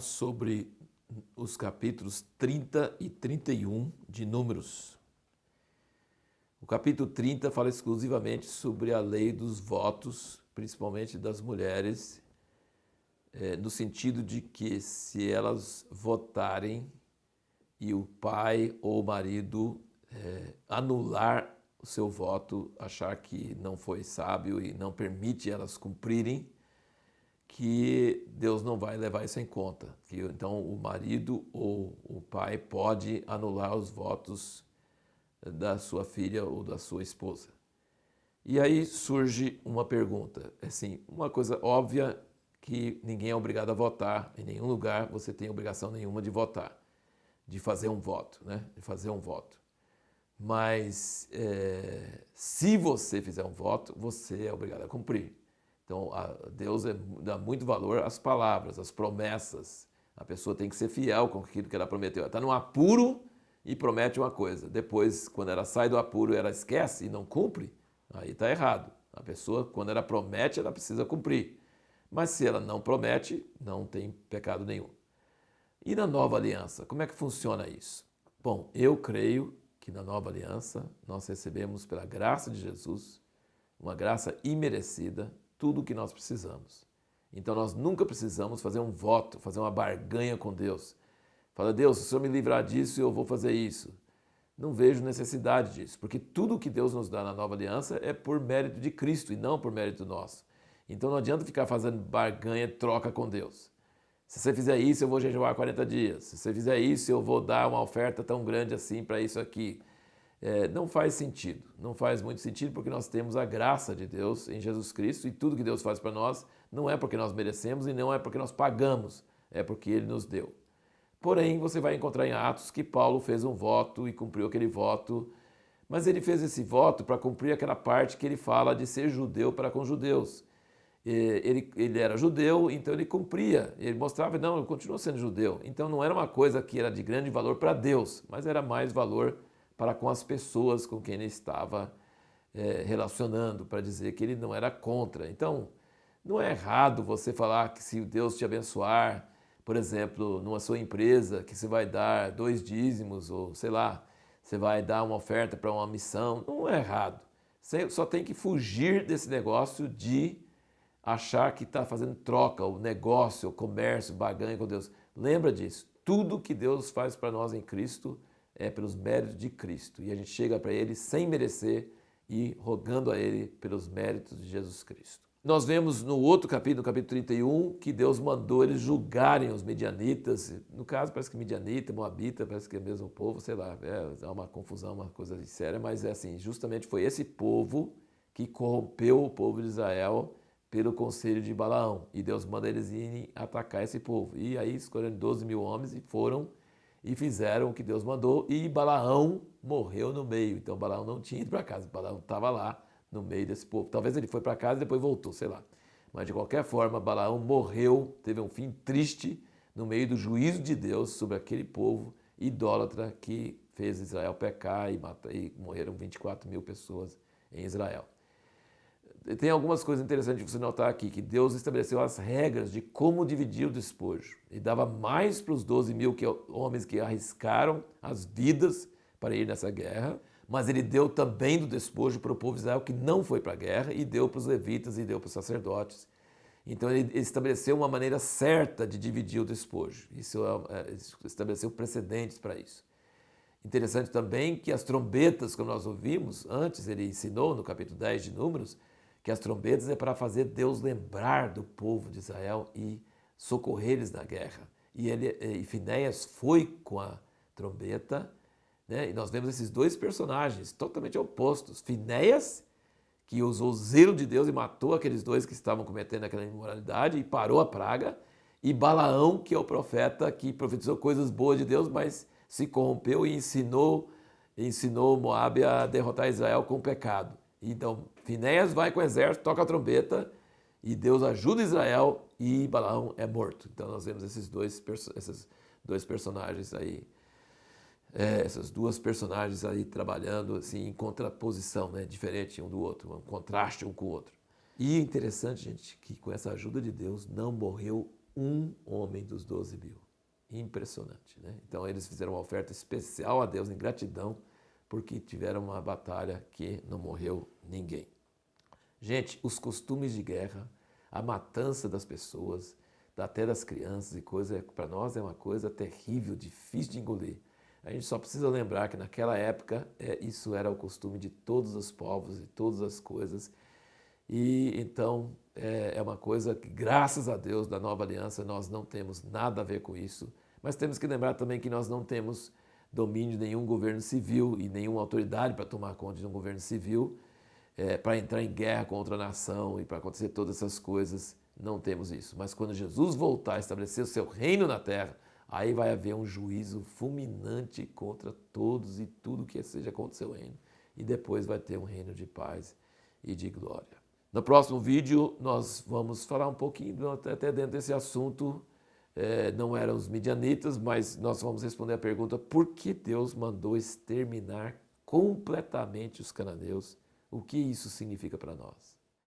sobre os capítulos 30 e 31 de Números. O capítulo 30 fala exclusivamente sobre a lei dos votos, principalmente das mulheres, no sentido de que se elas votarem e o pai ou o marido anular o seu voto, achar que não foi sábio e não permite elas cumprirem, que Deus não vai levar isso em conta. Que então o marido ou o pai pode anular os votos da sua filha ou da sua esposa. E aí surge uma pergunta, assim, uma coisa óbvia que ninguém é obrigado a votar, em nenhum lugar você tem obrigação nenhuma de votar, de fazer um voto, né? De fazer um voto. Mas se você fizer um voto, você é obrigado a cumprir. Então, Deus dá muito valor às palavras, às promessas. A pessoa tem que ser fiel com aquilo que ela prometeu. Ela está num apuro e promete uma coisa. Depois, quando ela sai do apuro, ela esquece e não cumpre, aí está errado. A pessoa, quando ela promete, ela precisa cumprir. Mas se ela não promete, não tem pecado nenhum. E na nova aliança, como é que funciona isso? Bom, eu creio que na nova aliança nós recebemos pela graça de Jesus, uma graça imerecida, tudo o que nós precisamos. Então nós nunca precisamos fazer um voto, fazer uma barganha com Deus. Fala, Deus, se o Senhor me livrar disso, eu vou fazer isso. Não vejo necessidade disso, porque tudo que Deus nos dá na nova aliança é por mérito de Cristo e não por mérito nosso. Então não adianta ficar fazendo barganha, troca com Deus. Se você fizer isso, eu vou jejuar 40 dias. Se você fizer isso, eu vou dar uma oferta tão grande assim para isso aqui. Não faz sentido, não faz muito sentido porque nós temos a graça de Deus em Jesus Cristo e tudo que Deus faz para nós não é porque nós merecemos e não é porque nós pagamos, é porque Ele nos deu. Porém, você vai encontrar em Atos que Paulo fez um voto e cumpriu aquele voto, mas ele fez esse voto para cumprir aquela parte que ele fala de ser judeu para com judeus. Ele era judeu, então ele cumpria, ele mostrava, não, eu continuo sendo judeu. Então não era uma coisa que era de grande valor para Deus, mas era mais valor para com as pessoas com quem ele estava relacionando, para dizer que ele não era contra. Então, não é errado você falar que se Deus te abençoar, por exemplo, numa sua empresa, que você vai dar 2 dízimos, ou sei lá, você vai dar uma oferta para uma missão, não é errado. Você só tem que fugir desse negócio de achar que está fazendo troca, o negócio, o comércio, barganha com Deus. Lembra disso, tudo que Deus faz para nós em Cristo é pelos méritos de Cristo. E a gente chega para Ele sem merecer e rogando a Ele pelos méritos de Jesus Cristo. Nós vemos no outro capítulo, no capítulo 31, que Deus mandou eles julgarem os medianitas. No caso, parece que medianita, moabita, parece que é o mesmo povo, sei lá, é uma confusão, uma coisa séria, mas é assim, justamente foi esse povo que corrompeu o povo de Israel pelo conselho de Balaão. E Deus manda eles irem atacar esse povo. E aí escolheram 12 mil homens e foram e fizeram o que Deus mandou, e Balaão morreu no meio. Então Balaão não tinha ido para casa, Balaão estava lá no meio desse povo. Talvez ele foi para casa e depois voltou, sei lá. Mas de qualquer forma, Balaão morreu, teve um fim triste no meio do juízo de Deus sobre aquele povo idólatra que fez Israel pecar e morreram 24 mil pessoas em Israel. Tem algumas coisas interessantes de você notar aqui, que Deus estabeleceu as regras de como dividir o despojo. E dava mais para os 12 mil homens que arriscaram as vidas para ir nessa guerra, mas ele deu também do despojo para o povo de Israel que não foi para a guerra, e deu para os levitas e deu para os sacerdotes. Então ele estabeleceu uma maneira certa de dividir o despojo. Isso estabeleceu precedentes para isso. Interessante também que as trombetas, como nós ouvimos antes, ele ensinou no capítulo 10 de Números, que as trombetas é para fazer Deus lembrar do povo de Israel e socorrer eles na guerra. E Finéias foi com a trombeta, né? E nós vemos esses dois personagens totalmente opostos. Finéias, que usou o zelo de Deus e matou aqueles dois que estavam cometendo aquela imoralidade e parou a praga, e Balaão, que é o profeta que profetizou coisas boas de Deus, mas se corrompeu e ensinou Moabe a derrotar Israel com o pecado. Então, Finéias vai com o exército, toca a trombeta, e Deus ajuda Israel, e Balaão é morto. Então nós vemos esses dois personagens aí, essas duas personagens aí trabalhando assim, em contraposição, né? Diferente um do outro, um contraste um com o outro. E é interessante, gente, que com essa ajuda de Deus não morreu um homem dos 12.000. Impressionante, né? Então eles fizeram uma oferta especial a Deus em gratidão, porque tiveram uma batalha que não morreu ninguém. Gente, os costumes de guerra, a matança das pessoas, até das crianças e coisa, para nós é uma coisa terrível, difícil de engolir. A gente só precisa lembrar que naquela época isso era o costume de todos os povos e todas as coisas. E então é uma coisa que, graças a Deus, da nova aliança, nós não temos nada a ver com isso. Mas temos que lembrar também que nós não temos domínio de nenhum governo civil e nenhuma autoridade para tomar conta de um governo civil, para entrar em guerra contra a nação e para acontecer todas essas coisas. Não temos isso. Mas quando Jesus voltar a estabelecer o seu reino na terra, aí vai haver um juízo fulminante contra todos e tudo que seja contra o seu reino. E depois vai ter um reino de paz e de glória. No próximo vídeo nós vamos falar um pouquinho, até dentro desse assunto, não eram os midianitas, mas nós vamos responder a pergunta: por que Deus mandou exterminar completamente os cananeus? O que isso significa para nós?